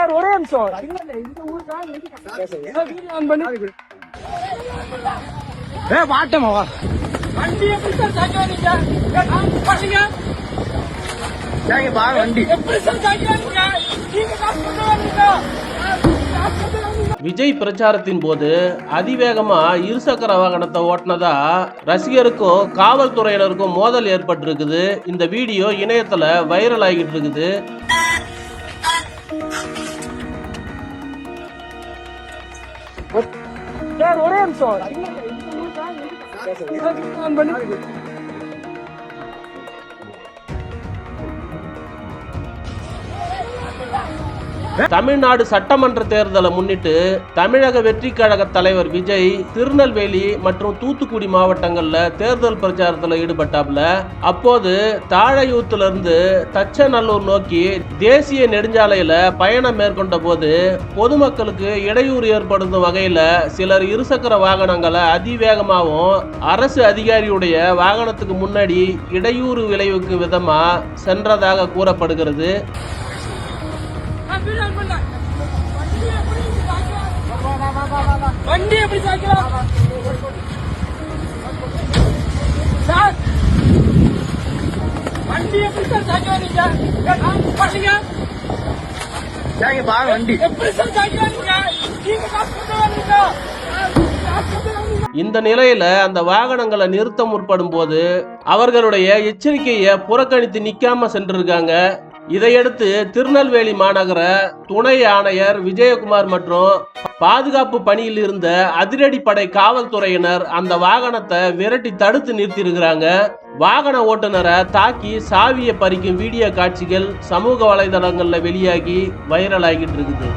Sir ஒரே நிமிஷம். இந்த ஊருக்காக வீடியோ ஆன் பண்ணி வாட்டமாவா வண்டி எப்படி சார் தாக்குவாங்க? வண்டி எப்படி சார் தாக்குவாங்க? விஜய் பிரச்சாரத்தின் போது அதிவேகமா இருசக்கர வாகனத்தை ஓட்டினதா ரசிகருக்கும் காவல்துறையினருக்கும் மோதல் ஏற்பட்டிருக்குது. இந்த வீடியோ இணையத்துல வைரல் ஆகிட்டு இருக்குது. சார் ஒரே நிமிஷம். தமிழ்நாடு சட்டமன்ற தேர்தலை முன்னிட்டு தமிழக வெற்றி கழக தலைவர் விஜய் திருநெல்வேலி மற்றும் தூத்துக்குடி மாவட்டங்கள்ல தேர்தல் பிரச்சாரத்தில் ஈடுபட்டாப்ல. அப்போது தாழையூத்துல இருந்து தச்சநல்லூர் நோக்கி தேசிய நெடுஞ்சாலையில பயணம் மேற்கொண்ட போது பொதுமக்களுக்கு இடையூறு ஏற்படுத்தும் வகையில சிலர் இருசக்கர வாகனங்களை அதிவேகமாகவும் அரசு அதிகாரியுடைய வாகனத்துக்கு முன்னாடி இடையூறு விளைவிக்கும் விதமா சென்றதாக கூறப்படுகிறது. வண்டி எப்படி சாய்க்கலாம் சார்? வண்டி எப்படி சார் சாய்க்குவாங்க? வண்டி எப்படி சார் சாய்க்குவாங்க? இந்த நிலையில அந்த வாகனங்களை நிறுத்த முற்படும் போது அவர்களுடைய எச்சரிக்கையை புறக்கணித்து நிக்காம சென்றிருக்காங்க. இதையடுத்து திருநெல்வேலி மாநகர துணை ஆணையர் விஜயகுமார் மற்றும் பாதுகாப்பு பணியில் இருந்த அதிரடிப்படை காவல்துறையினர் அந்த வாகனத்தை விரட்டி தடுத்து நிறுத்தியிருக்கிறாங்க. வாகன ஓட்டுநரை தாக்கி சாவியை பறிக்கும் வீடியோ காட்சிகள் சமூக வலைதளங்கள்ல வெளியாகி வைரல் ஆகிட்டு இருக்குது.